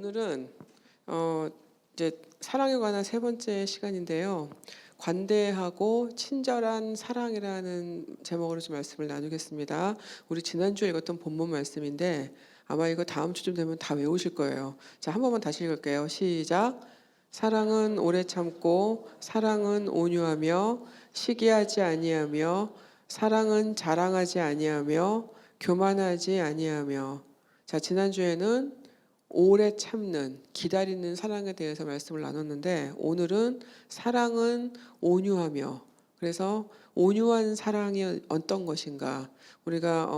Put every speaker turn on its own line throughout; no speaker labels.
오늘은 이제 사랑에 관한 세 번째 시간인데요. 관대하고 친절한 사랑이라는 제목으로 좀 말씀을 나누겠습니다. 우리 지난주에 읽었던 본문 말씀인데 아마 이거 다음 주쯤 되면 다 외우실 거예요. 자, 한 번만 다시 읽을게요. 시작. 사랑은 오래 참고 사랑은 온유하며 시기하지 아니하며 사랑은 자랑하지 아니하며 교만하지 아니하며. 자, 지난주에는 오래 참는, 기다리는 사랑에 대해서 말씀을 나눴는데 오늘은 사랑은 온유하며, 그래서 온유한 사랑이 어떤 것인가, 우리가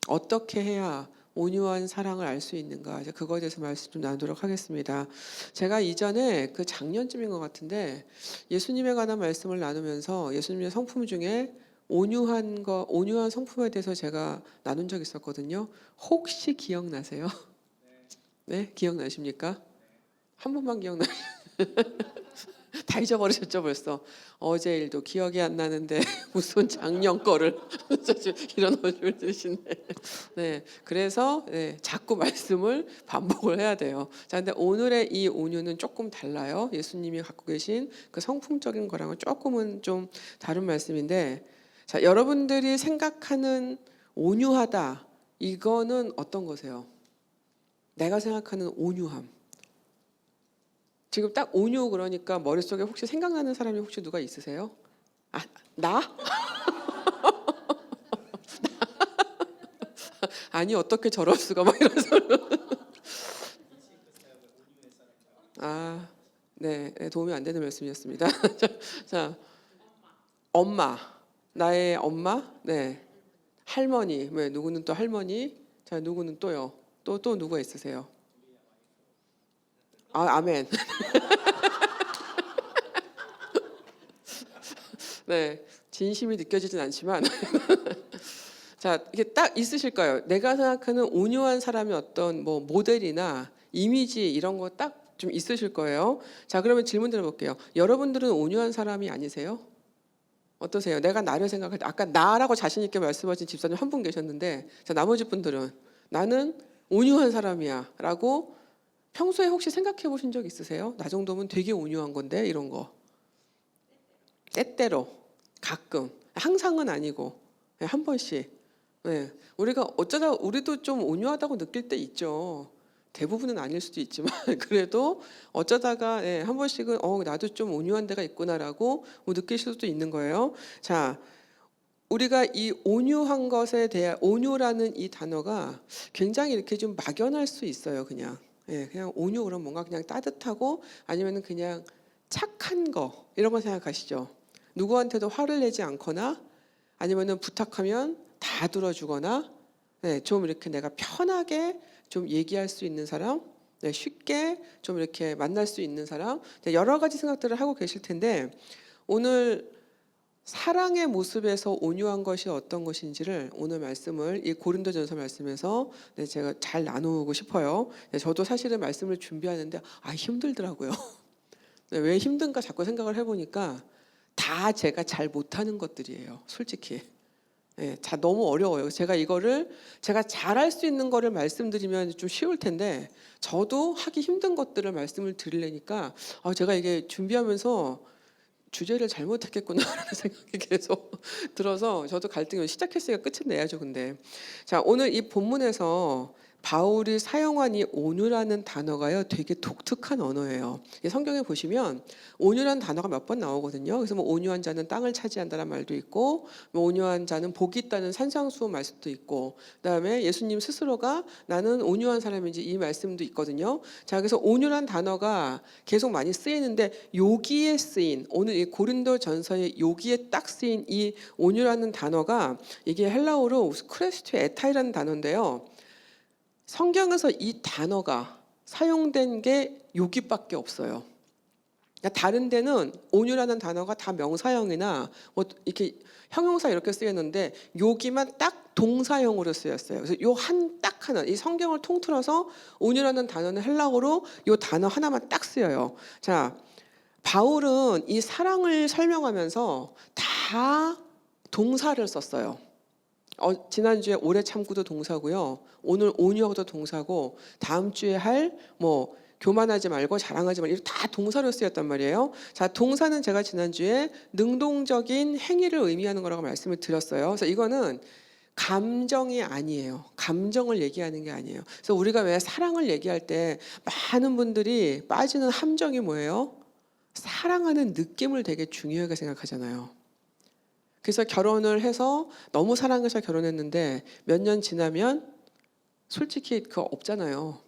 어떻게 해야 온유한 사랑을 알 수 있는가, 이제 그거에 대해서 말씀 좀 나누도록 하겠습니다. 제가 이전에 그 작년쯤인 것 같은데 예수님에 관한 말씀을 나누면서 예수님의 성품 중에 온유한 성품에 대해서 제가 나눈 적이 있었거든요. 혹시 기억나세요? 네, 기억나십니까? 한 번만 다 잊어버리셨죠 벌써. 어제 일도 기억이 안 나는데 무슨 작년 거를 이런 어조를 드시네. 네, 그래서 자꾸 말씀을 반복을 해야 돼요. 자, 근데 오늘의 이 온유는 조금 달라요. 예수님이 갖고 계신 그 성품적인 거랑은 조금은 좀 다른 말씀인데, 자, 여러분들이 생각하는 온유하다, 이거는 어떤 거세요? 내가 생각하는 온유함. 지금 딱 온유 그러니까 머릿속에 혹시 생각나는 사람이 혹시 누가 있으세요? 아, 나? 아니 어떻게 저럴 수가 막 이런 소리. 아, 네, 도움이 안 되는 말씀이었습니다. 자, 엄마, 나의 엄마, 네, 할머니, 왜 누구는 또 할머니, 자 누구는 또요, 또 누가 있으세요? 아, 아멘. 네, 진심이 느껴지진 않지만 자, 이게 딱 있으실까요? 내가 생각하는 온유한 사람이 어떤 뭐 모델이나 이미지 이런 거 딱 좀 있으실 거예요. 자, 그러면 질문 드려볼게요. 여러분들은 온유한 사람이 아니세요? 어떠세요? 내가 나를 생각할 때 아까 나라고 자신 있게 말씀하신 집사님 한 분 계셨는데, 자, 나머지 분들은 나는 온유한 사람이야 라고 평소에 혹시 생각해 보신 적 있으세요? 나 정도면 되게 온유한 건데, 이런 거. 때때로, 가끔, 항상은 아니고 한 번씩. 네, 우리가 어쩌다 우리도 좀 온유하다고 느낄 때 있죠. 대부분은 아닐 수도 있지만 그래도 어쩌다가 한 번씩은 나도 좀 온유한 데가 있구나라고 느끼실 수도 있는 거예요. 자, 우리가 이 온유한 것에 대한, 온유라는 이 단어가 굉장히 이렇게 좀 막연할 수 있어요. 그냥 온유 그러면 뭔가 그냥 따뜻하고 아니면은 그냥 착한 거 이런 거 생각하시죠. 누구한테도 화를 내지 않거나 아니면은 부탁하면 다 들어주거나, 좀 이렇게 내가 편하게 좀 얘기할 수 있는 사람, 쉽게 좀 이렇게 만날 수 있는 사람, 여러 가지 생각들을 하고 계실 텐데 오늘 사랑의 모습에서 온유한 것이 어떤 것인지를 오늘 말씀을 이 고린도전서 말씀에서 제가 잘 나누고 싶어요. 저도 사실은 말씀을 준비하는데 힘들더라고요. 왜 힘든가 자꾸 생각을 해보니까 다 제가 잘 못하는 것들이에요. 솔직히. 너무 어려워요. 제가 잘할 수 있는 거를 말씀드리면 좀 쉬울 텐데 저도 하기 힘든 것들을 말씀을 드리려니까 제가 이게 준비하면서 주제를 잘못했겠구나라는 생각이 계속 들어서 저도 갈등이 시작했으니까 끝은 내야죠. 근데 자, 오늘 이 본문에서 바울이 사용한 이 온유라는 단어가요 되게 독특한 언어예요. 성경에 보시면 온유라는 단어가 몇 번 나오거든요. 그래서 뭐 온유한 자는 땅을 차지한다는 말도 있고, 뭐 온유한 자는 복이 있다는 산상수훈 말씀도 있고, 그다음에 예수님 스스로가 나는 온유한 사람인지 이 말씀도 있거든요. 자, 그래서 온유란 단어가 계속 많이 쓰이는데 여기에 쓰인, 오늘 이 고린도전서의 여기에 딱 쓰인 이 온유라는 단어가 이게 헬라어로 크레스토 에타이라는 단어인데요. 성경에서 이 단어가 사용된 게 여기밖에 없어요. 그러니까 다른 데는 온유라는 단어가 다 명사형이나 뭐 이렇게 형용사 이렇게 쓰였는데 여기만 딱 동사형으로 쓰였어요. 그래서 요 딱 하나, 이 성경을 통틀어서 온유라는 단어는 헬라어로 요 단어 하나만 딱 쓰여요. 자, 바울은 이 사랑을 설명하면서 다 동사를 썼어요. 지난주에 오래 참고도 동사고요. 오늘 온유하고도 동사고 다음 주에 할 뭐 교만하지 말고 자랑하지 말고 이거 다 동사로 쓰였단 말이에요. 자, 동사는 제가 지난주에 능동적인 행위를 의미하는 거라고 말씀을 드렸어요. 그래서 이거는 감정이 아니에요. 감정을 얘기하는 게 아니에요. 그래서 우리가 왜 사랑을 얘기할 때 많은 분들이 빠지는 함정이 뭐예요? 사랑하는 느낌을 되게 중요하게 생각하잖아요. 그래서 결혼을 해서 너무 사랑해서 결혼했는데 몇 년 지나면 솔직히 그거 없잖아요.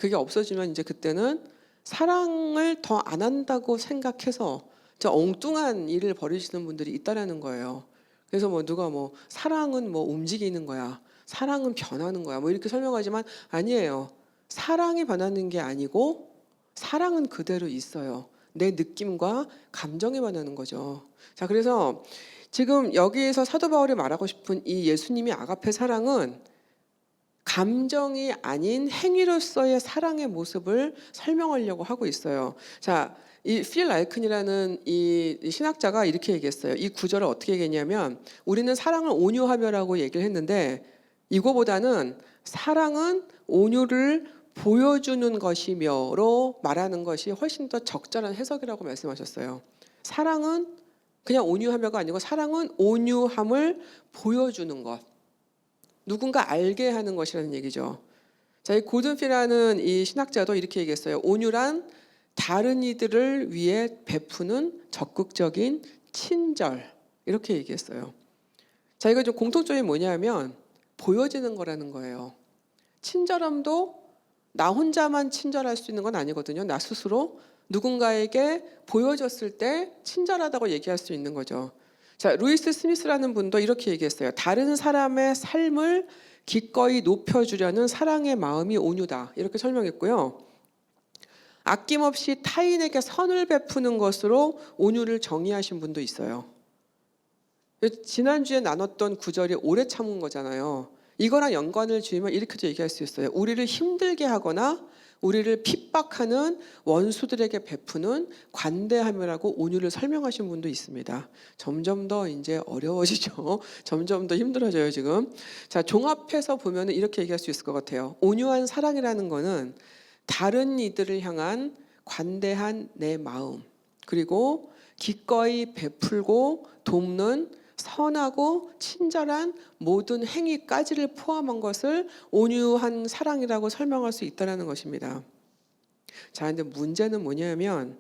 그게 없어지면 이제 그때는 사랑을 더 안 한다고 생각해서 저 엉뚱한 일을 벌이시는 분들이 있다라는 거예요. 그래서 뭐 누가 뭐 사랑은 뭐 움직이는 거야, 사랑은 변하는 거야, 뭐 이렇게 설명하지만 아니에요. 사랑이 변하는 게 아니고 사랑은 그대로 있어요. 내 느낌과 감정이 변하는 거죠. 자, 그래서 지금 여기에서 사도 바울이 말하고 싶은 이 예수님의 아가페 사랑은 감정이 아닌 행위로서의 사랑의 모습을 설명하려고 하고 있어요. 자, 이 필 라이큰이라는 이 신학자가 이렇게 얘기했어요. 이 구절을 어떻게 얘기했냐면 우리는 사랑을 온유하며라고 얘기를 했는데 이거보다는 사랑은 온유를 보여주는 것이며로 말하는 것이 훨씬 더 적절한 해석이라고 말씀하셨어요. 사랑은 그냥 온유하며가 아니고 사랑은 온유함을 보여주는 것. 누군가 알게 하는 것이라는 얘기죠. 자, 이 고든 피라는 이 신학자도 이렇게 얘기했어요. 온유란 다른 이들을 위해 베푸는 적극적인 친절. 이렇게 얘기했어요. 자, 이거 좀 공통점이 뭐냐면 보여지는 거라는 거예요. 친절함도 나 혼자만 친절할 수 있는 건 아니거든요. 나 스스로 누군가에게 보여줬을 때 친절하다고 얘기할 수 있는 거죠. 자, 루이스 스미스라는 분도 이렇게 얘기했어요. 다른 사람의 삶을 기꺼이 높여주려는 사랑의 마음이 온유다. 이렇게 설명했고요. 아낌없이 타인에게 선을 베푸는 것으로 온유를 정의하신 분도 있어요. 지난주에 나눴던 구절이 오래 참은 거잖아요. 이거랑 연관을 지으면 이렇게도 얘기할 수 있어요. 우리를 힘들게 하거나 우리를 핍박하는 원수들에게 베푸는 관대함이라고 온유를 설명하신 분도 있습니다. 점점 더 이제 어려워지죠. 점점 더 힘들어져요, 지금. 자, 종합해서 보면 이렇게 얘기할 수 있을 것 같아요. 온유한 사랑이라는 거는 다른 이들을 향한 관대한 내 마음, 그리고 기꺼이 베풀고 돕는 선하고 친절한 모든 행위까지를 포함한 것을 온유한 사랑이라고 설명할 수 있다는 것입니다. 자, 근데 문제는 뭐냐면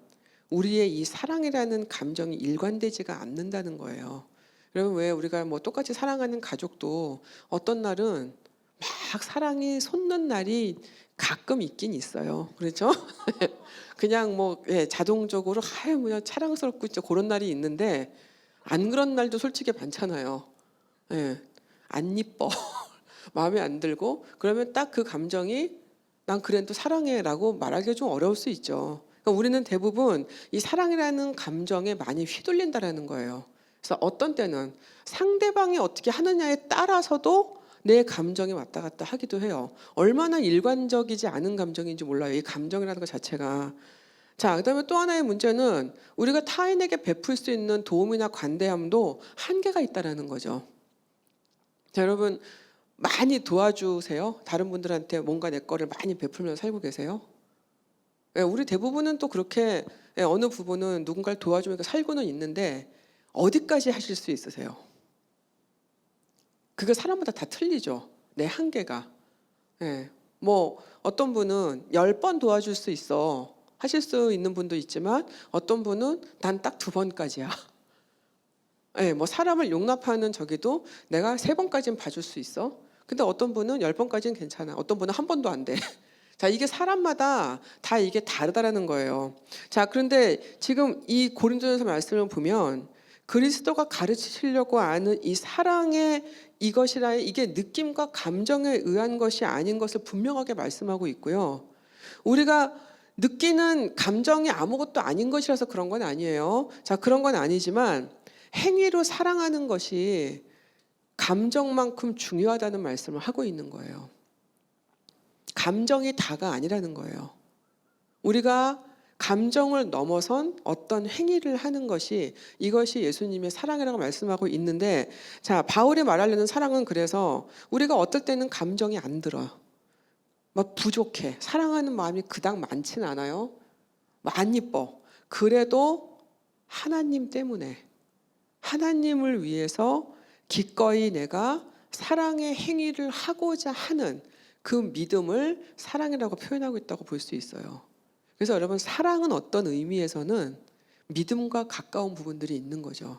우리의 이 사랑이라는 감정이 일관되지가 않는다는 거예요. 여러분, 왜 우리가 뭐 똑같이 사랑하는 가족도 어떤 날은 막 사랑이 솟는 날이 가끔 있긴 있어요. 그렇죠? 그냥 뭐 자동적으로 뭐 사랑스럽고 있죠. 그런 날이 있는데 안 그런 날도 솔직히 많잖아요. 안 이뻐. 마음에 안 들고 그러면 딱 그 감정이 난 그래도 사랑해라고 말하기가 좀 어려울 수 있죠. 그러니까 우리는 대부분 이 사랑이라는 감정에 많이 휘둘린다라는 거예요. 그래서 어떤 때는 상대방이 어떻게 하느냐에 따라서도 내 감정이 왔다 갔다 하기도 해요. 얼마나 일관적이지 않은 감정인지 몰라요. 이 감정이라는 것 자체가. 자, 그다음에 또 하나의 문제는 우리가 타인에게 베풀 수 있는 도움이나 관대함도 한계가 있다라는 거죠. 자, 여러분 많이 도와주세요. 다른 분들한테 뭔가 내 거를 많이 베풀면서 살고 계세요. 우리 대부분은 또 그렇게 어느 부분은 누군가를 도와주면서 살고는 있는데 어디까지 하실 수 있으세요? 그게 사람마다 다 틀리죠. 내 한계가. 뭐 어떤 분은 10번 도와줄 수 있어. 하실 수 있는 분도 있지만 어떤 분은 단 딱 2번까지야. 뭐 사람을 용납하는 저기도 내가 3번까지는 봐줄 수 있어. 근데 어떤 분은 10번까지는 괜찮아. 어떤 분은 1번도 안 돼. 자, 이게 사람마다 다 이게 다르다라는 거예요. 자, 그런데 지금 이 고린도전서 말씀을 보면 그리스도가 가르치시려고 하는 이 사랑의 이것이라 이게 느낌과 감정에 의한 것이 아닌 것을 분명하게 말씀하고 있고요. 우리가 느끼는 감정이 아무것도 아닌 것이라서 그런 건 아니에요. 자, 그런 건 아니지만 행위로 사랑하는 것이 감정만큼 중요하다는 말씀을 하고 있는 거예요. 감정이 다가 아니라는 거예요. 우리가 감정을 넘어선 어떤 행위를 하는 것이 이것이 예수님의 사랑이라고 말씀하고 있는데, 자, 바울이 말하려는 사랑은 그래서 우리가 어떨 때는 감정이 안 들어. 막 부족해. 사랑하는 마음이 그닥 많지는 않아요. 안 이뻐. 그래도 하나님 때문에, 하나님을 위해서 기꺼이 내가 사랑의 행위를 하고자 하는 그 믿음을 사랑이라고 표현하고 있다고 볼 수 있어요. 그래서 여러분, 사랑은 어떤 의미에서는 믿음과 가까운 부분들이 있는 거죠.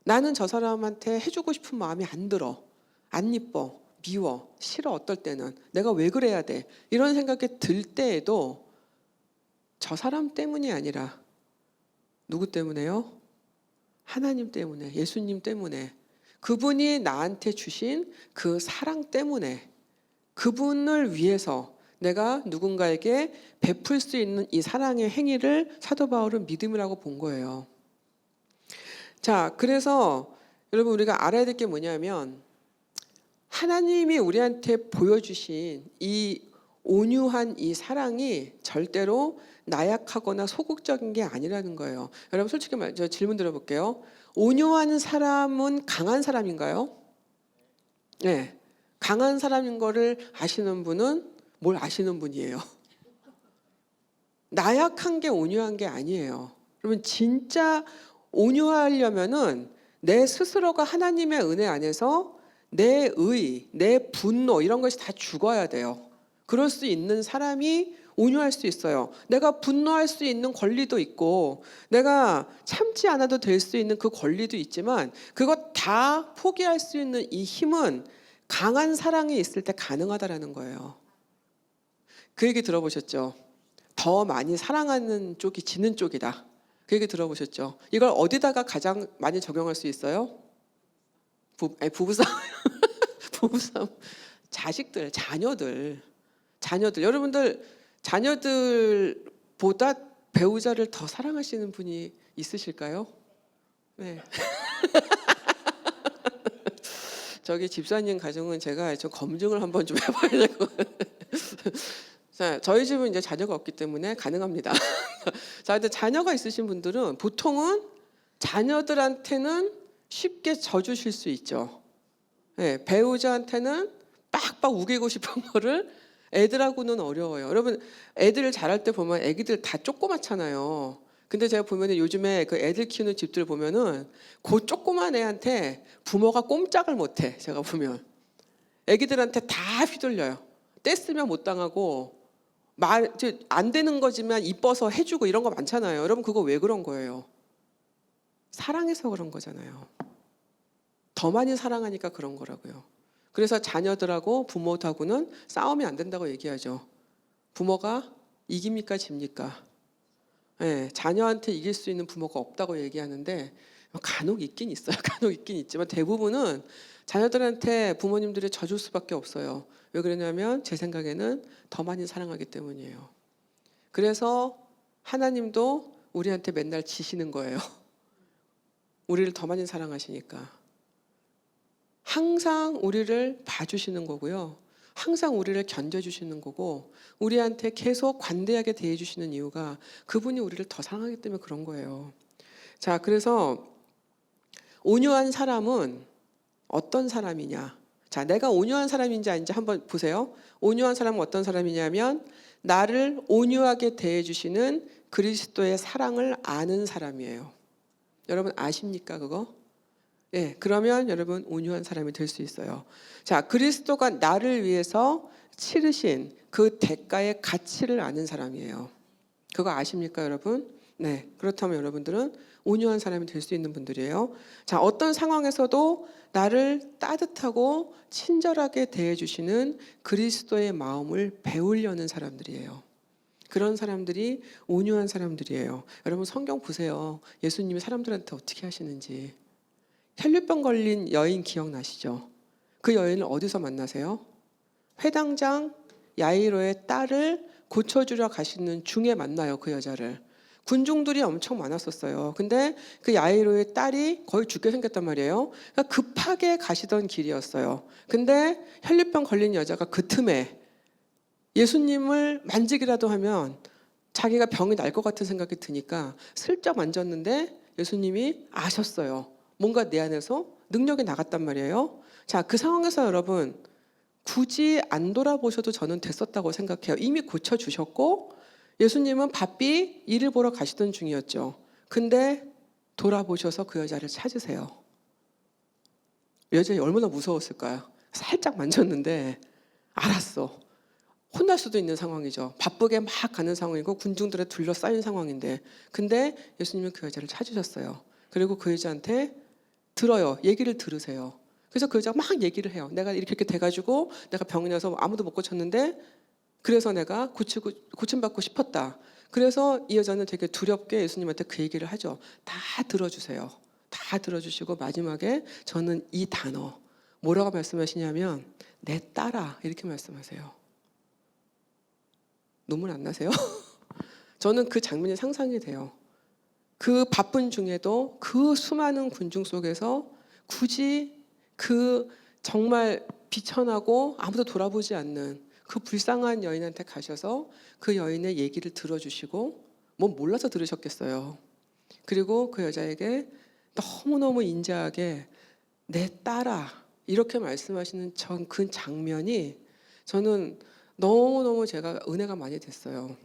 나는 저 사람한테 해주고 싶은 마음이 안 들어, 안 이뻐, 미워, 싫어. 어떨 때는 내가 왜 그래야 돼, 이런 생각이 들 때에도 저 사람 때문이 아니라 누구 때문에요? 하나님 때문에, 예수님 때문에, 그분이 나한테 주신 그 사랑 때문에, 그분을 위해서 내가 누군가에게 베풀 수 있는 이 사랑의 행위를 사도 바울은 믿음이라고 본 거예요. 자, 그래서 여러분, 우리가 알아야 될 게 뭐냐면, 하나님이 우리한테 보여주신 이 온유한 이 사랑이 절대로 나약하거나 소극적인 게 아니라는 거예요. 여러분, 솔직히 저 질문 드려볼게요. 온유한 사람은 강한 사람인가요? 네, 강한 사람인 거를 아시는 분은 뭘 아시는 분이에요? 나약한 게 온유한 게 아니에요. 그러면 진짜 온유하려면은 내 스스로가 하나님의 은혜 안에서 내 의, 내 분노 이런 것이 다 죽어야 돼요. 그럴 수 있는 사람이 온유할 수 있어요. 내가 분노할 수 있는 권리도 있고, 내가 참지 않아도 될 수 있는 그 권리도 있지만, 그것 다 포기할 수 있는 이 힘은 강한 사랑이 있을 때 가능하다라는 거예요. 그 얘기 들어보셨죠? 더 많이 사랑하는 쪽이 지는 쪽이다. 그 얘기 들어보셨죠? 이걸 어디다가 가장 많이 적용할 수 있어요? 부부싸움. 부부싸움. 자식들, 자녀들. 여러분들 자녀들보다 배우자를 더 사랑하시는 분이 있으실까요? 네. 저기 집사님 가정은 제가 좀 검증을 한번 좀 해봐야 될 것 같아요. 자, 저희 집은 이제 자녀가 없기 때문에 가능합니다. 자, 근데 자녀가 있으신 분들은 보통은 자녀들한테는 쉽게 져주실 수 있죠. 네, 배우자한테는 빡빡 우기고 싶은 거를 애들하고는 어려워요. 여러분, 애들 자랄 때 보면 애기들 다 조그맣잖아요. 근데 제가 보면 요즘에 그 애들 키우는 집들 보면은 그 조그만 애한테 부모가 꼼짝을 못해. 제가 보면 애기들한테 다 휘둘려요. 떼쓰면 못 당하고, 말 안 되는 거지만 이뻐서 해주고 이런 거 많잖아요. 여러분, 그거 왜 그런 거예요? 사랑해서 그런 거잖아요. 더 많이 사랑하니까 그런 거라고요. 그래서 자녀들하고 부모하고는 싸우면 안 된다고 얘기하죠. 부모가 이깁니까 집니까? 네, 자녀한테 이길 수 있는 부모가 없다고 얘기하는데 간혹 있긴 있어요. 간혹 있긴 있지만 대부분은 자녀들한테 부모님들이 져줄 수밖에 없어요. 왜 그러냐면 제 생각에는 더 많이 사랑하기 때문이에요. 그래서 하나님도 우리한테 맨날 지시는 거예요. 우리를 더 많이 사랑하시니까. 항상 우리를 봐주시는 거고요. 항상 우리를 견뎌주시는 거고, 우리한테 계속 관대하게 대해주시는 이유가 그분이 우리를 더 사랑하기 때문에 그런 거예요. 자, 그래서 온유한 사람은 어떤 사람이냐? 자, 내가 온유한 사람인지 아닌지 한번 보세요. 온유한 사람은 어떤 사람이냐면 나를 온유하게 대해주시는 그리스도의 사랑을 아는 사람이에요. 여러분 아십니까 그거? 예, 그러면 여러분 온유한 사람이 될 수 있어요. 자, 그리스도가 나를 위해서 치르신 그 대가의 가치를 아는 사람이에요. 그거 아십니까 여러분? 네, 그렇다면 여러분들은 온유한 사람이 될 수 있는 분들이에요. 자, 어떤 상황에서도 나를 따뜻하고 친절하게 대해주시는 그리스도의 마음을 배우려는 사람들이에요. 그런 사람들이 온유한 사람들이에요. 여러분 성경 보세요. 예수님이 사람들한테 어떻게 하시는지. 혈류병 걸린 여인 기억나시죠? 그 여인을 어디서 만나세요? 회당장 야이로의 딸을 고쳐주러 가시는 중에 만나요. 그 여자를. 군중들이 엄청 많았었어요. 근데 그 야이로의 딸이 거의 죽게 생겼단 말이에요. 그러니까 급하게 가시던 길이었어요. 근데 혈류병 걸린 여자가 그 틈에 예수님을 만지기라도 하면 자기가 병이 날 것 같은 생각이 드니까 슬쩍 만졌는데 예수님이 아셨어요. 뭔가 내 안에서 능력이 나갔단 말이에요. 자, 그 상황에서 여러분 굳이 안 돌아보셔도 저는 됐었다고 생각해요. 이미 고쳐주셨고 예수님은 바삐 일을 보러 가시던 중이었죠. 근데 돌아보셔서 그 여자를 찾으세요. 여자이 얼마나 무서웠을까요? 살짝 만졌는데 알았어. 혼날 수도 있는 상황이죠. 바쁘게 막 가는 상황이고 군중들에 둘러싸인 상황인데 근데 예수님은 그 여자를 찾으셨어요. 그리고 그 여자한테 들어요. 얘기를 들으세요. 그래서 그 여자가 막 얘기를 해요. 내가 이렇게 돼가지고 내가 병이 나서 아무도 못 고쳤는데 그래서 내가 고침받고 싶었다. 그래서 이 여자는 되게 두렵게 예수님한테 그 얘기를 하죠. 다 들어주세요. 다 들어주시고 마지막에 저는 이 단어 뭐라고 말씀하시냐면 내 딸아 이렇게 말씀하세요. 눈물 안 나세요? 저는 그 장면이 상상이 돼요. 그 바쁜 중에도 그 수많은 군중 속에서 굳이 그 정말 비천하고 아무도 돌아보지 않는 그 불쌍한 여인한테 가셔서 그 여인의 얘기를 들어주시고 뭐 몰라서 들으셨겠어요. 그리고 그 여자에게 너무너무 인자하게 내 딸아 이렇게 말씀하시는 그 장면이 저는 너무너무 제가 은혜가 많이 됐어요.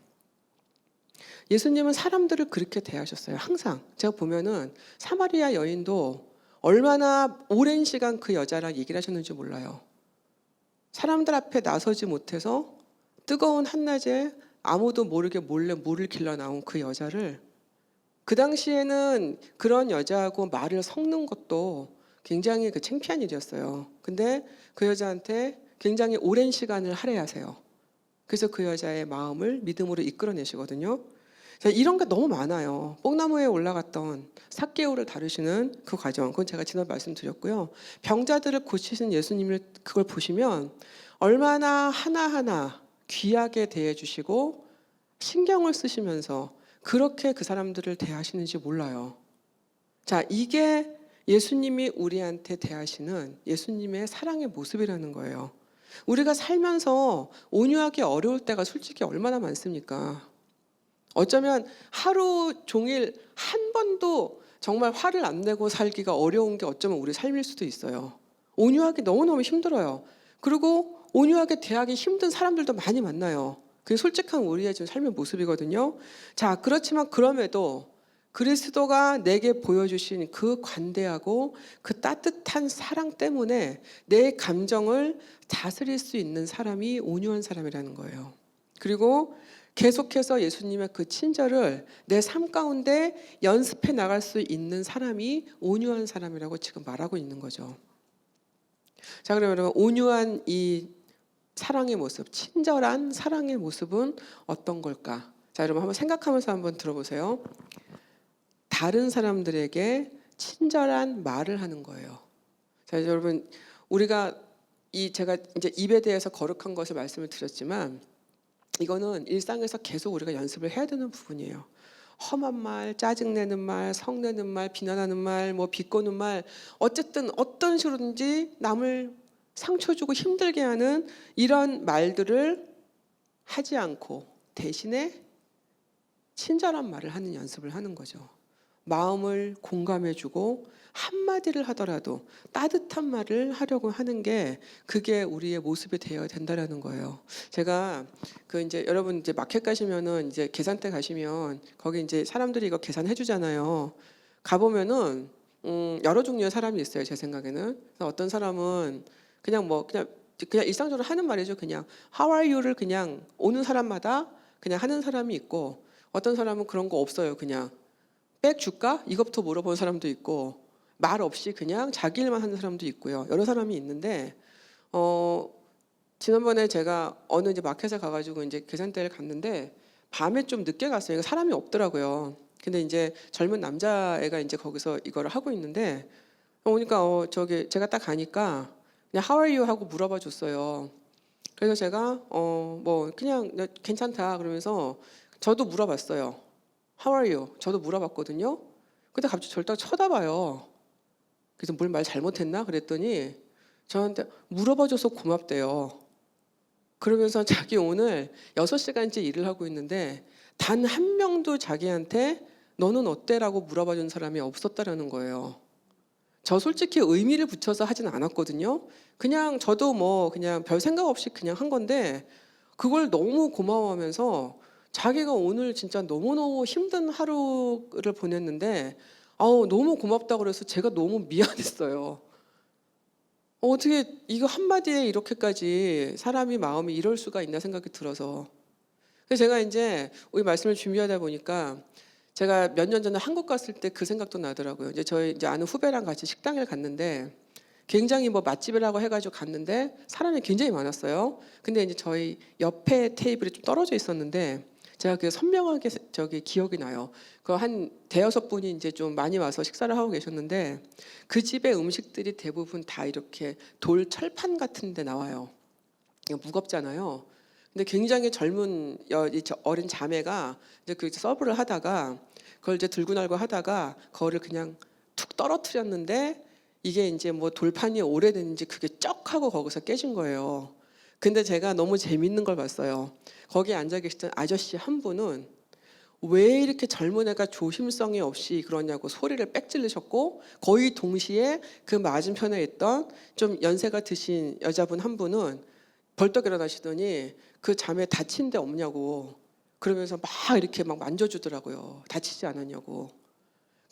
예수님은 사람들을 그렇게 대하셨어요. 항상 제가 보면은 사마리아 여인도 얼마나 오랜 시간 그 여자랑 얘기를 하셨는지 몰라요. 사람들 앞에 나서지 못해서 뜨거운 한낮에 아무도 모르게 몰래 물을 길러 나온 그 여자를 그 당시에는 그런 여자하고 말을 섞는 것도 굉장히 창피한 일이었어요. 근데 그 여자한테 굉장히 오랜 시간을 할애하세요. 그래서 그 여자의 마음을 믿음으로 이끌어내시거든요. 자, 이런 게 너무 많아요. 뽕나무에 올라갔던 삭개오를 다루시는 그 과정, 그건 제가 지난 말씀드렸고요. 병자들을 고치신 예수님을 그걸 보시면 얼마나 하나하나 귀하게 대해주시고 신경을 쓰시면서 그렇게 그 사람들을 대하시는지 몰라요. 자, 이게 예수님이 우리한테 대하시는 예수님의 사랑의 모습이라는 거예요. 우리가 살면서 온유하기 어려울 때가 솔직히 얼마나 많습니까? 어쩌면 하루 종일 한 번도 정말 화를 안 내고 살기가 어려운 게 어쩌면 우리 삶일 수도 있어요. 온유하기 너무너무 힘들어요. 그리고 온유하게 대하기 힘든 사람들도 많이 만나요. 그게 솔직한 우리의 지금 삶의 모습이거든요. 자, 그렇지만 그럼에도 그리스도가 내게 보여주신 그 관대하고 그 따뜻한 사랑 때문에 내 감정을 다스릴 수 있는 사람이 온유한 사람이라는 거예요. 그리고 계속해서 예수님의 그 친절을 내 삶 가운데 연습해 나갈 수 있는 사람이 온유한 사람이라고 지금 말하고 있는 거죠. 자, 그러면 여러분 온유한 이 사랑의 모습, 친절한 사랑의 모습은 어떤 걸까? 자, 여러분 한번 생각하면서 한번 들어보세요. 다른 사람들에게 친절한 말을 하는 거예요. 자, 여러분 우리가 제가 이제 입에 대해서 거룩한 것을 말씀을 드렸지만 이거는 일상에서 계속 우리가 연습을 해야 되는 부분이에요. 험한 말, 짜증내는 말, 성내는 말, 비난하는 말, 뭐 비꼬는 말, 어쨌든 어떤 식으로든지 남을 상처 주고 힘들게 하는 이런 말들을 하지 않고 대신에 친절한 말을 하는 연습을 하는 거죠. 마음을 공감해주고 한마디를 하더라도 따뜻한 말을 하려고 하는 게 그게 우리의 모습이 되어야 된다라는 거예요. 제가 이제 여러분 이제 마켓 가시면은 이제 계산대 가시면 거기 이제 사람들이 이거 계산해 주잖아요. 가보면은 여러 종류의 사람이 있어요. 제 생각에는. 그래서 어떤 사람은 그냥 일상적으로 하는 말이죠. 그냥 How are you를 그냥 오는 사람마다 그냥 하는 사람이 있고 어떤 사람은 그런 거 없어요. 그냥 백 줄까? 이것부터 물어보는 사람도 있고 말 없이 그냥 자기 일만 하는 사람도 있고요. 여러 사람이 있는데 지난번에 제가 어느 이제 마켓에 가가지고 이제 계산대를 갔는데 밤에 좀 늦게 갔어요. 사람이 없더라고요. 근데 이제 젊은 남자애가 이제 거기서 이거를 하고 있는데 오니까 저기 제가 딱 가니까 그냥 How are you 하고 물어봐 줬어요. 그래서 제가 뭐 그냥 괜찮다 그러면서 저도 물어봤어요. How are you? 저도 물어봤거든요. 근데 갑자기 저를 딱 쳐다봐요. 그래서 뭘 말 잘못했나? 그랬더니 저한테 물어봐줘서 고맙대요. 그러면서 자기 오늘 6시간째 일을 하고 있는데 단 한 명도 자기한테 너는 어때?라고 물어봐 준 사람이 없었다라는 거예요. 저 솔직히 의미를 붙여서 하진 않았거든요. 그냥 저도 뭐 그냥 별 생각 없이 그냥 한 건데 그걸 너무 고마워하면서 자기가 오늘 진짜 너무너무 힘든 하루를 보냈는데 너무 고맙다고 그래서 제가 너무 미안했어요. 어떻게 이거 한마디에 이렇게까지 사람이 마음이 이럴 수가 있나 생각이 들어서. 그래서 제가 이제 우리 말씀을 준비하다 보니까 제가 몇 년 전에 한국 갔을 때 그 생각도 나더라고요. 이제 저희 이제 아는 후배랑 같이 식당을 갔는데 굉장히 뭐 맛집이라고 해가지고 갔는데 사람이 굉장히 많았어요. 근데 이제 저희 옆에 테이블이 좀 떨어져 있었는데 제가 그 선명하게 저기 기억이 나요. 그 한 대여섯 분이 이제 좀 많이 와서 식사를 하고 계셨는데 그 집의 음식들이 대부분 다 이렇게 돌 철판 같은 데 나와요. 이거 무겁잖아요. 근데 굉장히 젊은 어린 자매가 이제 그 서브를 하다가 그걸 이제 들고 날고 하다가 그거를 그냥 툭 떨어뜨렸는데 이게 이제 뭐 돌판이 오래됐는지 그게 쩍 하고 거기서 깨진 거예요. 근데 제가 너무 재밌는 걸 봤어요. 거기에 앉아 계시던 아저씨 한 분은 왜 이렇게 젊은 애가 조심성이 없이 그러냐고 소리를 빽 지르셨고 거의 동시에 그 맞은편에 있던 좀 연세가 드신 여자분 한 분은 벌떡 일어나시더니 그 자매 다친 데 없냐고 그러면서 막 이렇게 막 만져주더라고요. 다치지 않았냐고.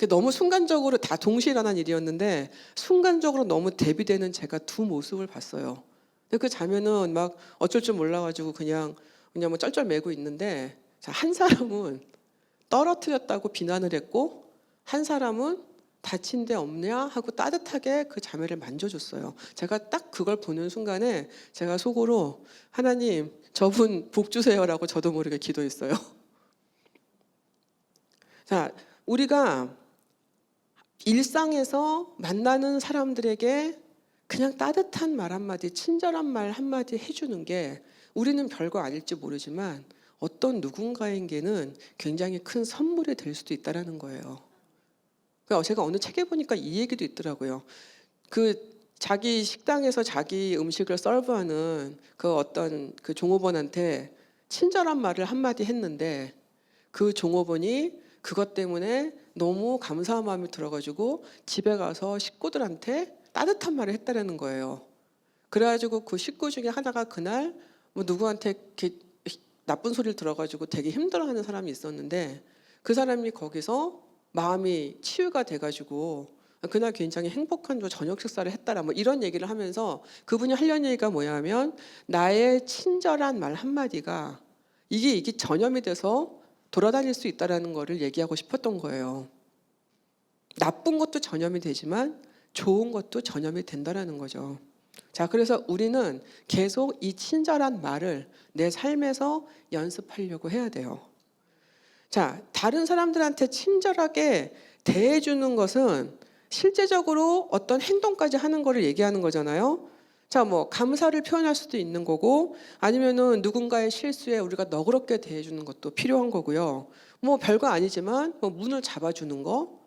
너무 순간적으로 다 동시에 일어난 일이었는데 순간적으로 너무 대비되는 제가 두 모습을 봤어요. 근데 그 자매는 막 어쩔 줄 몰라가지고 그냥 뭐 쩔쩔매고 있는데 한 사람은 떨어뜨렸다고 비난을 했고 한 사람은 다친 데 없냐 하고 따뜻하게 그 자매를 만져줬어요. 제가 딱 그걸 보는 순간에 제가 속으로 하나님 저분 복 주세요라고 저도 모르게 기도했어요. 자, 우리가 일상에서 만나는 사람들에게 그냥 따뜻한 말 한마디, 친절한 말 한마디 해주는 게 우리는 별거 아닐지 모르지만 어떤 누군가에게는 굉장히 큰 선물이 될 수도 있다는 거예요. 제가 어느 책에 보니까 이 얘기도 있더라고요. 그 자기 식당에서 자기 음식을 서브하는 그 어떤 그 종업원한테 친절한 말을 한마디 했는데 그 종업원이 그것 때문에 너무 감사한 마음이 들어가지고 집에 가서 식구들한테 따뜻한 말을 했다라는 거예요. 그래가지고 그 식구 중에 하나가 그날 뭐 누구한테 이렇게 나쁜 소리를 들어가지고 되게 힘들어하는 사람이 있었는데 그 사람이 거기서 마음이 치유가 돼가지고 그날 굉장히 행복한 저녁 식사를 했다라 뭐 이런 얘기를 하면서 그분이 하려는 얘기가 뭐냐면 나의 친절한 말 한마디가 이게 전염이 돼서 돌아다닐 수 있다라는 거를 얘기하고 싶었던 거예요. 나쁜 것도 전염이 되지만 좋은 것도 전염이 된다라는 거죠. 자, 그래서 우리는 계속 이 친절한 말을 내 삶에서 연습하려고 해야 돼요. 자, 다른 사람들한테 친절하게 대해주는 것은 실제적으로 어떤 행동까지 하는 거를 얘기하는 거잖아요. 자, 뭐 감사를 표현할 수도 있는 거고 아니면은 누군가의 실수에 우리가 너그럽게 대해주는 것도 필요한 거고요. 뭐 별거 아니지만 뭐 문을 잡아주는 거,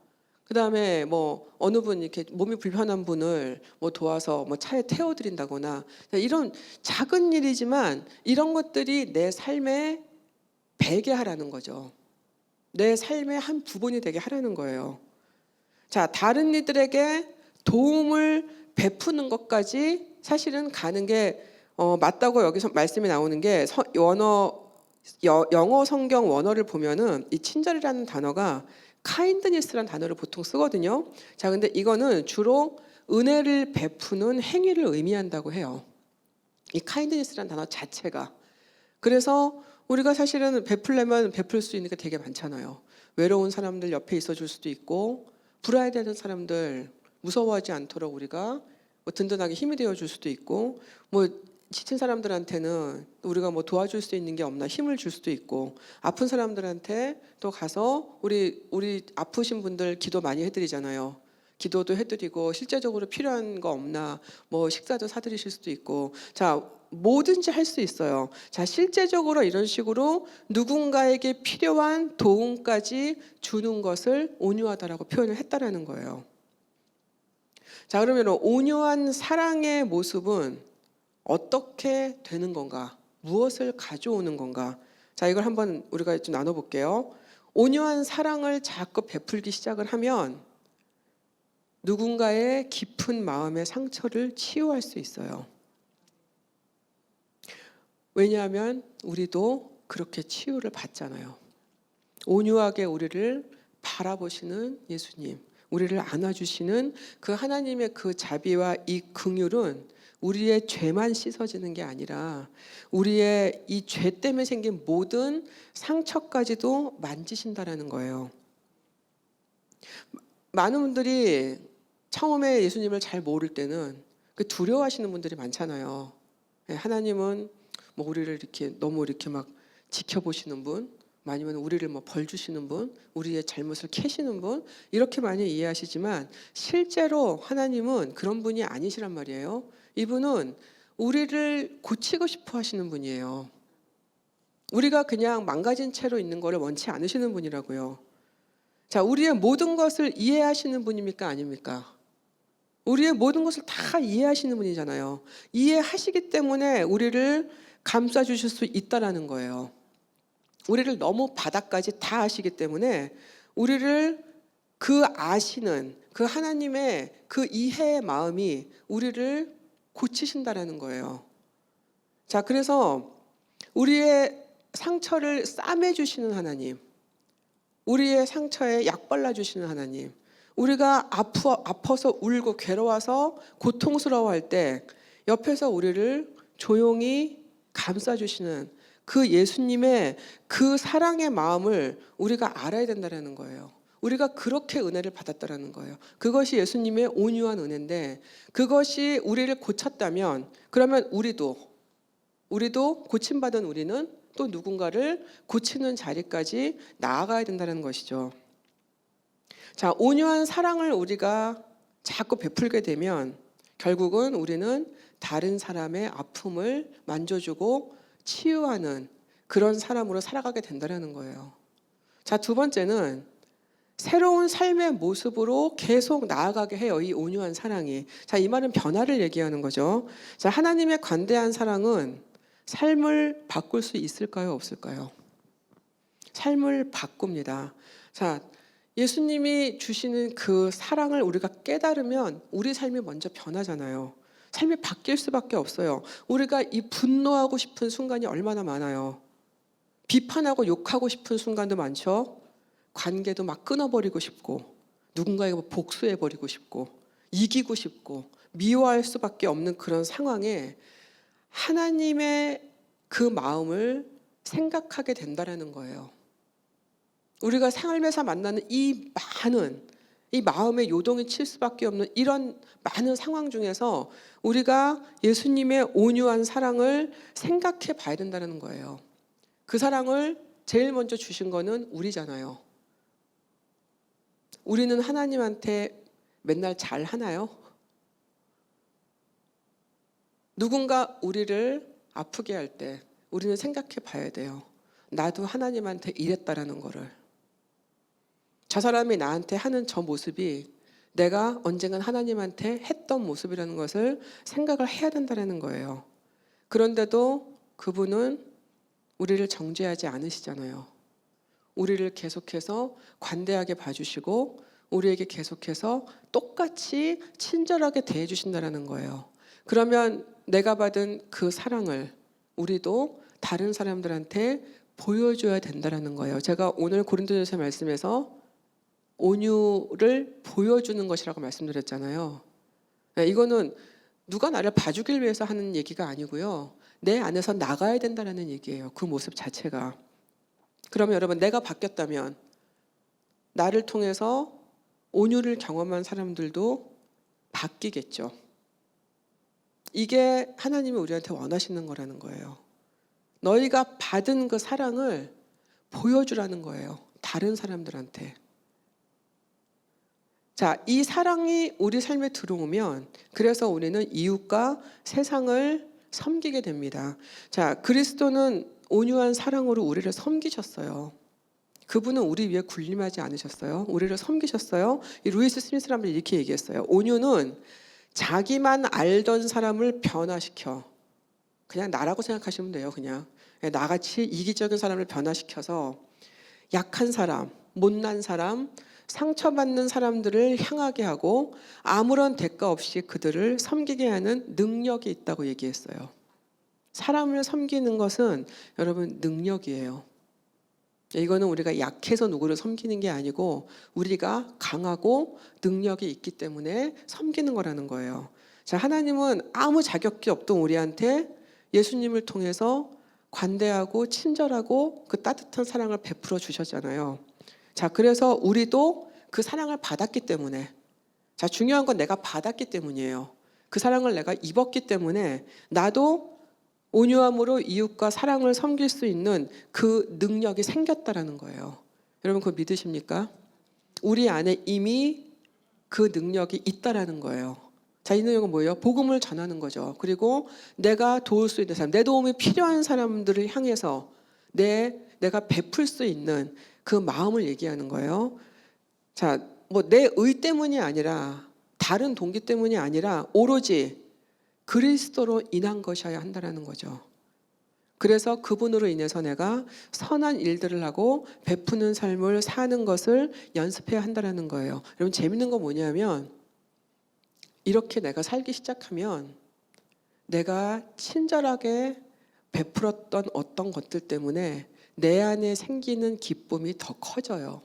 그다음에 뭐 어느 분 이렇게 몸이 불편한 분을 뭐 도와서 뭐 차에 태워드린다거나 이런 작은 일이지만 이런 것들이 내 삶에 배게 하라는 거죠. 내 삶의 한 부분이 되게 하라는 거예요. 자, 다른 이들에게 도움을 베푸는 것까지 사실은 가는 게 맞다고 여기서 말씀이 나오는 게 영어 성경 원어를 보면은 이 친절이라는 단어가 kindness라는 단어를 보통 쓰거든요. 자, 근데 이거는 주로 은혜를 베푸는 행위를 의미한다고 해요. 이 kindness라는 단어 자체가. 그래서 우리가 사실은 베풀려면 베풀 수 있는 게 되게 많잖아요. 외로운 사람들 옆에 있어줄 수도 있고 불안해하는 사람들 무서워하지 않도록 우리가 뭐 든든하게 힘이 되어줄 수도 있고 뭐 지친 사람들한테는 우리가 뭐 도와줄 수 있는 게 없나 힘을 줄 수도 있고 아픈 사람들한테 또 가서 우리 아프신 분들 기도 많이 해드리잖아요. 기도도 해드리고 실제적으로 필요한 거 없나 뭐 식사도 사드리실 수도 있고 자 뭐든지 할 수 있어요. 자 실제적으로 이런 식으로 누군가에게 필요한 도움까지 주는 것을 온유하다라고 표현을 했다라는 거예요. 자 그러면 온유한 사랑의 모습은 어떻게 되는 건가? 무엇을 가져오는 건가? 자, 이걸 한번 우리가 좀 나눠볼게요. 온유한 사랑을 자꾸 베풀기 시작을 하면 누군가의 깊은 마음의 상처를 치유할 수 있어요. 왜냐하면 우리도 그렇게 치유를 받잖아요. 온유하게 우리를 바라보시는 예수님, 우리를 안아주시는 그 하나님의 그 자비와 이 긍휼은 우리의 죄만 씻어지는 게 아니라 우리의 이 죄 때문에 생긴 모든 상처까지도 만지신다라는 거예요. 많은 분들이 처음에 예수님을 잘 모를 때는 그 두려워하시는 분들이 많잖아요. 하나님은 뭐 우리를 이렇게 너무 이렇게 막 지켜보시는 분, 아니면 우리를 뭐 벌 주시는 분, 우리의 잘못을 캐시는 분, 이렇게 많이 이해하시지만 실제로 하나님은 그런 분이 아니시란 말이에요. 이분은 우리를 고치고 싶어 하시는 분이에요. 우리가 그냥 망가진 채로 있는 것을 원치 않으시는 분이라고요. 자, 우리의 모든 것을 이해하시는 분입니까? 아닙니까? 우리의 모든 것을 다 이해하시는 분이잖아요. 이해하시기 때문에 우리를 감싸주실 수 있다라는 거예요. 우리를 너무 바닥까지 다 아시기 때문에 우리를 그 아시는 그 하나님의 그 이해의 마음이 우리를 고치신다라는 거예요. 자, 그래서 우리의 상처를 싸매주시는 하나님, 우리의 상처에 약 발라주시는 하나님, 우리가 아파서 울고 괴로워서 고통스러워할 때 옆에서 우리를 조용히 감싸주시는 그 예수님의 그 사랑의 마음을 우리가 알아야 된다는 거예요. 우리가 그렇게 은혜를 받았다는 거예요. 그것이 예수님의 온유한 은혜인데 그것이 우리를 고쳤다면 그러면 우리도 고침받은 우리는 또 누군가를 고치는 자리까지 나아가야 된다는 것이죠. 자, 온유한 사랑을 우리가 자꾸 베풀게 되면 결국은 우리는 다른 사람의 아픔을 만져주고 치유하는 그런 사람으로 살아가게 된다는 거예요. 자, 두 번째는 새로운 삶의 모습으로 계속 나아가게 해요. 이 온유한 사랑이. 자, 이 말은 변화를 얘기하는 거죠. 자, 하나님의 관대한 사랑은 삶을 바꿀 수 있을까요? 없을까요? 삶을 바꿉니다. 자, 예수님이 주시는 그 사랑을 우리가 깨달으면 우리 삶이 먼저 변하잖아요. 삶이 바뀔 수밖에 없어요. 우리가 이 분노하고 싶은 순간이 얼마나 많아요. 비판하고 욕하고 싶은 순간도 많죠. 관계도 막 끊어버리고 싶고 누군가에게 복수해버리고 싶고 이기고 싶고 미워할 수밖에 없는 그런 상황에 하나님의 그 마음을 생각하게 된다는 거예요. 우리가 삶에서 만나는 이 마음의 요동이 칠 수밖에 없는 이런 많은 상황 중에서 우리가 예수님의 온유한 사랑을 생각해 봐야 된다는 거예요. 그 사랑을 제일 먼저 주신 거는 우리잖아요. 우리는 하나님한테 맨날 잘 하나요? 누군가 우리를 아프게 할 때 우리는 생각해 봐야 돼요. 나도 하나님한테 이랬다라는 거를. 저 사람이 나한테 하는 저 모습이 내가 언젠간 하나님한테 했던 모습이라는 것을 생각을 해야 된다는 거예요. 그런데도 그분은 우리를 정죄하지 않으시잖아요. 우리를 계속해서 관대하게 봐주시고 우리에게 계속해서 똑같이 친절하게 대해주신다는 거예요. 그러면 내가 받은 그 사랑을 우리도 다른 사람들한테 보여줘야 된다는 거예요. 제가 오늘 고린도전서 말씀에서 온유를 보여주는 것이라고 말씀드렸잖아요. 이거는 누가 나를 봐주길 위해서 하는 얘기가 아니고요. 내 안에서 나가야 된다는 얘기예요. 그 모습 자체가. 그러면 여러분, 내가 바뀌었다면 나를 통해서 온유를 경험한 사람들도 바뀌겠죠. 이게 하나님이 우리한테 원하시는 거라는 거예요. 너희가 받은 그 사랑을 보여주라는 거예요. 다른 사람들한테. 자, 이 사랑이 우리 삶에 들어오면 그래서 우리는 이웃과 세상을 섬기게 됩니다. 자, 그리스도는 온유한 사랑으로 우리를 섬기셨어요. 그분은 우리 위해 군림하지 않으셨어요. 우리를 섬기셨어요. 이 루이스 스미스라는 분이 이렇게 얘기했어요. 온유는 자기만 알던 사람을 변화시켜 그냥 나라고 생각하시면 돼요. 그냥 나같이 이기적인 사람을 변화시켜서 약한 사람, 못난 사람, 상처받는 사람들을 향하게 하고 아무런 대가 없이 그들을 섬기게 하는 능력이 있다고 얘기했어요. 사람을 섬기는 것은 여러분 능력이에요. 이거는 우리가 약해서 누구를 섬기는 게 아니고 우리가 강하고 능력이 있기 때문에 섬기는 거라는 거예요. 자, 하나님은 아무 자격이 없던 우리한테 예수님을 통해서 관대하고 친절하고 그 따뜻한 사랑을 베풀어 주셨잖아요. 자, 그래서 우리도 그 사랑을 받았기 때문에, 자, 중요한 건 내가 받았기 때문이에요. 그 사랑을 내가 입었기 때문에 나도 온유함으로 이웃과 사랑을 섬길 수 있는 그 능력이 생겼다라는 거예요. 여러분 그거 믿으십니까? 우리 안에 이미 그 능력이 있다라는 거예요. 자, 이 능력은 뭐예요? 복음을 전하는 거죠. 그리고 내가 도울 수 있는 사람, 내 도움이 필요한 사람들을 향해서 내가 베풀 수 있는 그 마음을 얘기하는 거예요. 자, 뭐 내 의 때문이 아니라 다른 동기 때문이 아니라 오로지 그리스도로 인한 것이어야 한다는 거죠. 그래서 그분으로 인해서 내가 선한 일들을 하고 베푸는 삶을 사는 것을 연습해야 한다는 거예요. 여러분 재밌는 건 뭐냐면 이렇게 내가 살기 시작하면 내가 친절하게 베풀었던 어떤 것들 때문에 내 안에 생기는 기쁨이 더 커져요.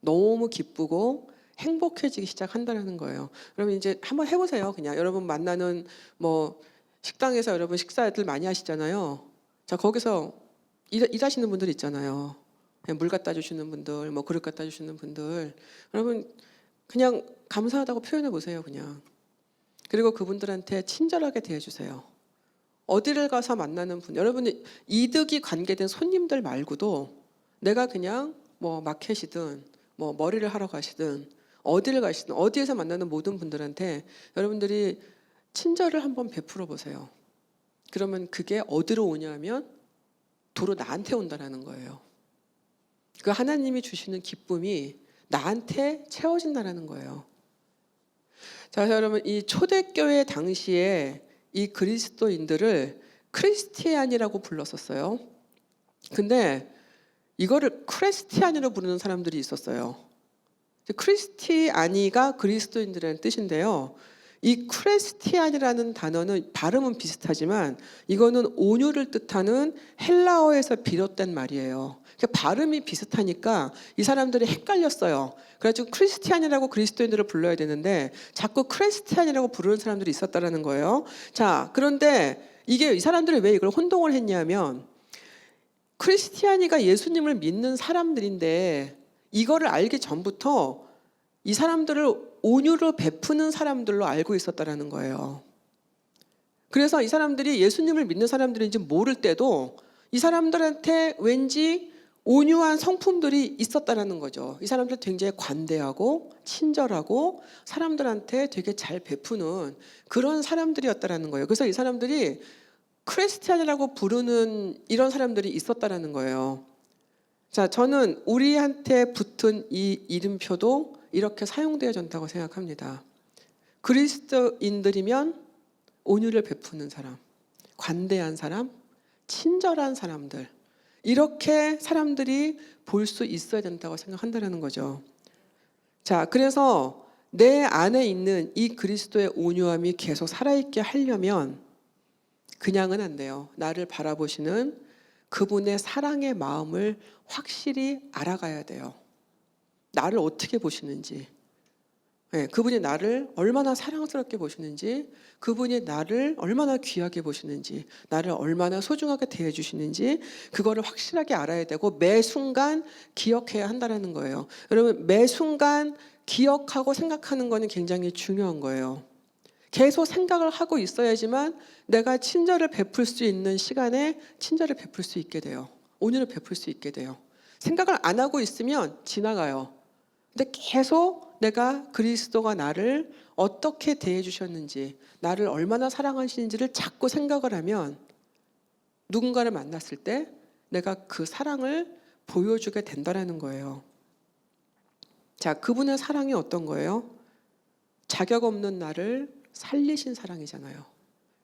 너무 기쁘고 행복해지기 시작한다는 거예요. 여러분 이제 한번 해보세요. 그냥 여러분 만나는 뭐 식당에서 여러분 식사들 많이 하시잖아요. 자, 거기서 일하시는 분들 있잖아요. 그냥 물 갖다 주시는 분들, 뭐 그릇 갖다 주시는 분들, 여러분 그냥 감사하다고 표현해 보세요. 그냥. 그리고 그분들한테 친절하게 대해주세요. 어디를 가서 만나는 분, 여러분이 이득이 관계된 손님들 말고도 내가 그냥 뭐 마켓이든 뭐 머리를 하러 가시든 어디를 가시든 어디에서 만나는 모든 분들한테 여러분들이 친절을 한번 베풀어 보세요. 그러면 그게 어디로 오냐면 도로 나한테 온다라는 거예요. 그 하나님이 주시는 기쁨이 나한테 채워진다라는 거예요. 자, 여러분 이 초대교회 당시에 이 그리스도인들을 크리스티안이라고 불렀었어요. 근데 이거를 크리스티안이라고 부르는 사람들이 있었어요. 크리스티아니가 그리스도인들이라는 뜻인데요. 이 크리스티안이라는 단어는 발음은 비슷하지만 이거는 온유를 뜻하는 헬라어에서 비롯된 말이에요. 발음이 비슷하니까 이 사람들이 헷갈렸어요. 그래가지고 크리스티안이라고 그리스도인들을 불러야 되는데 자꾸 크리스티안이라고 부르는 사람들이 있었다라는 거예요. 자, 그런데 이 사람들이 왜 이걸 혼동을 했냐면 크리스티아니가 예수님을 믿는 사람들인데 이거를 알기 전부터 이 사람들을 온유를 베푸는 사람들로 알고 있었다라는 거예요. 그래서 이 사람들이 예수님을 믿는 사람들인지 모를 때도 이 사람들한테 왠지 온유한 성품들이 있었다라는 거죠. 이 사람들 굉장히 관대하고 친절하고 사람들한테 되게 잘 베푸는 그런 사람들이었다라는 거예요. 그래서 이 사람들이 크리스티안이라고 부르는 이런 사람들이 있었다라는 거예요. 자, 저는 우리한테 붙은 이 이름표도 이렇게 사용되어진다고 생각합니다. 그리스도인들이면 온유를 베푸는 사람, 관대한 사람, 친절한 사람들, 이렇게 사람들이 볼 수 있어야 된다고 생각한다는 거죠. 자, 그래서 내 안에 있는 이 그리스도의 온유함이 계속 살아있게 하려면 그냥은 안 돼요. 나를 바라보시는 그분의 사랑의 마음을 확실히 알아가야 돼요. 나를 어떻게 보시는지, 그분이 나를 얼마나 사랑스럽게 보시는지, 그분이 나를 얼마나 귀하게 보시는지, 나를 얼마나 소중하게 대해주시는지 그거를 확실하게 알아야 되고 매 순간 기억해야 한다는 거예요. 여러분 매 순간 기억하고 생각하는 거는 굉장히 중요한 거예요. 계속 생각을 하고 있어야지만 내가 친절을 베풀 수 있는 시간에 친절을 베풀 수 있게 돼요. 온유를 베풀 수 있게 돼요. 생각을 안 하고 있으면 지나가요. 근데 계속 내가 그리스도가 나를 어떻게 대해 주셨는지, 나를 얼마나 사랑하시는지를 자꾸 생각을 하면 누군가를 만났을 때 내가 그 사랑을 보여주게 된다는 거예요. 자, 그분의 사랑이 어떤 거예요? 자격 없는 나를 살리신 사랑이잖아요.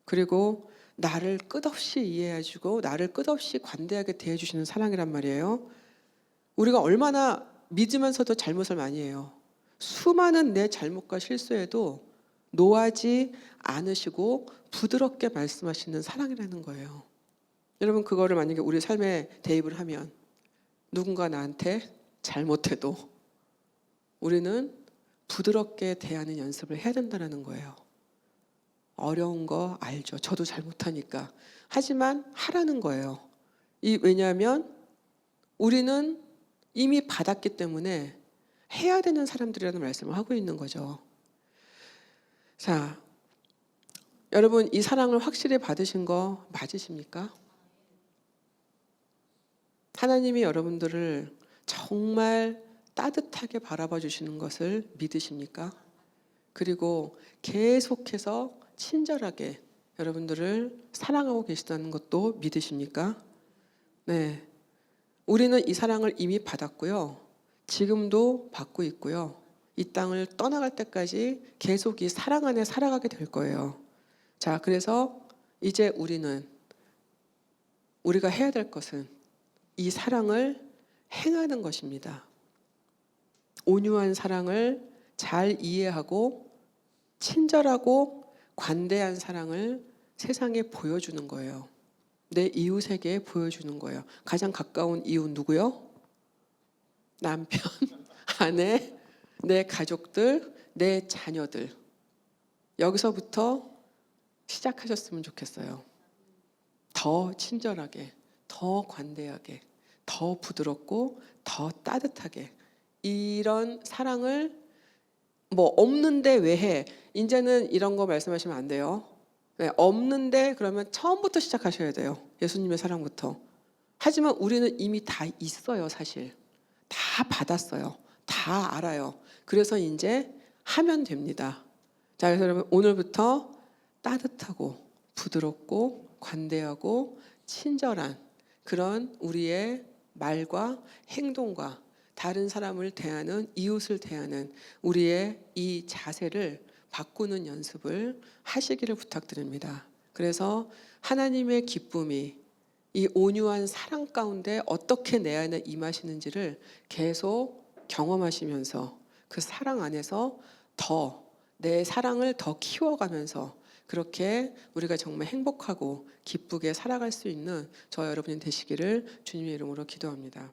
그리고 나를 끝없이 이해해주고 나를 끝없이 관대하게 대해주시는 사랑이란 말이에요. 우리가 얼마나 믿으면서도 잘못을 많이 해요. 수많은 내 잘못과 실수에도 노하지 않으시고 부드럽게 말씀하시는 사랑이라는 거예요. 여러분, 그거를 만약에 우리 삶에 대입을 하면 누군가 나한테 잘못해도 우리는 부드럽게 대하는 연습을 해야 된다는 거예요. 어려운 거 알죠. 저도 잘못하니까. 하지만 하라는 거예요. 왜냐하면 우리는 이미 받았기 때문에 해야 되는 사람들이라는 말씀을 하고 있는 거죠. 자, 여러분, 이 사랑을 확실히 받으신 거 맞으십니까? 하나님이 여러분들을 정말 따뜻하게 바라봐 주시는 것을 믿으십니까? 그리고 계속해서 친절하게 여러분들을 사랑하고 계시다는 것도 믿으십니까? 네. 우리는 이 사랑을 이미 받았고요. 지금도 받고 있고요. 이 땅을 떠나갈 때까지 계속 이 사랑 안에 살아가게 될 거예요. 자, 그래서 이제 우리가 해야 될 것은 이 사랑을 행하는 것입니다. 온유한 사랑을 잘 이해하고 친절하고 관대한 사랑을 세상에 보여주는 거예요. 내 이웃에게 보여주는 거예요. 가장 가까운 이웃 누구요? 남편, 아내, 내 가족들, 내 자녀들. 여기서부터 시작하셨으면 좋겠어요. 더 친절하게, 더 관대하게, 더 부드럽고 더 따뜻하게 이런 사랑을 없는데 왜 해? 이제는 이런 거 말씀하시면 안 돼요. 네, 없는데 그러면 처음부터 시작하셔야 돼요. 예수님의 사랑부터. 하지만 우리는 이미 다 있어요, 사실. 다 받았어요. 다 알아요. 그래서 이제 하면 됩니다. 자, 그래서 여러분 오늘부터 따뜻하고 부드럽고 관대하고 친절한 그런 우리의 말과 행동과 다른 사람을 대하는, 이웃을 대하는 우리의 이 자세를 바꾸는 연습을 하시기를 부탁드립니다. 그래서 하나님의 기쁨이 이 온유한 사랑 가운데 어떻게 내 안에 임하시는지를 계속 경험하시면서 그 사랑 안에서 더 내 사랑을 더 키워가면서 그렇게 우리가 정말 행복하고 기쁘게 살아갈 수 있는 저 여러분이 되시기를 주님의 이름으로 기도합니다.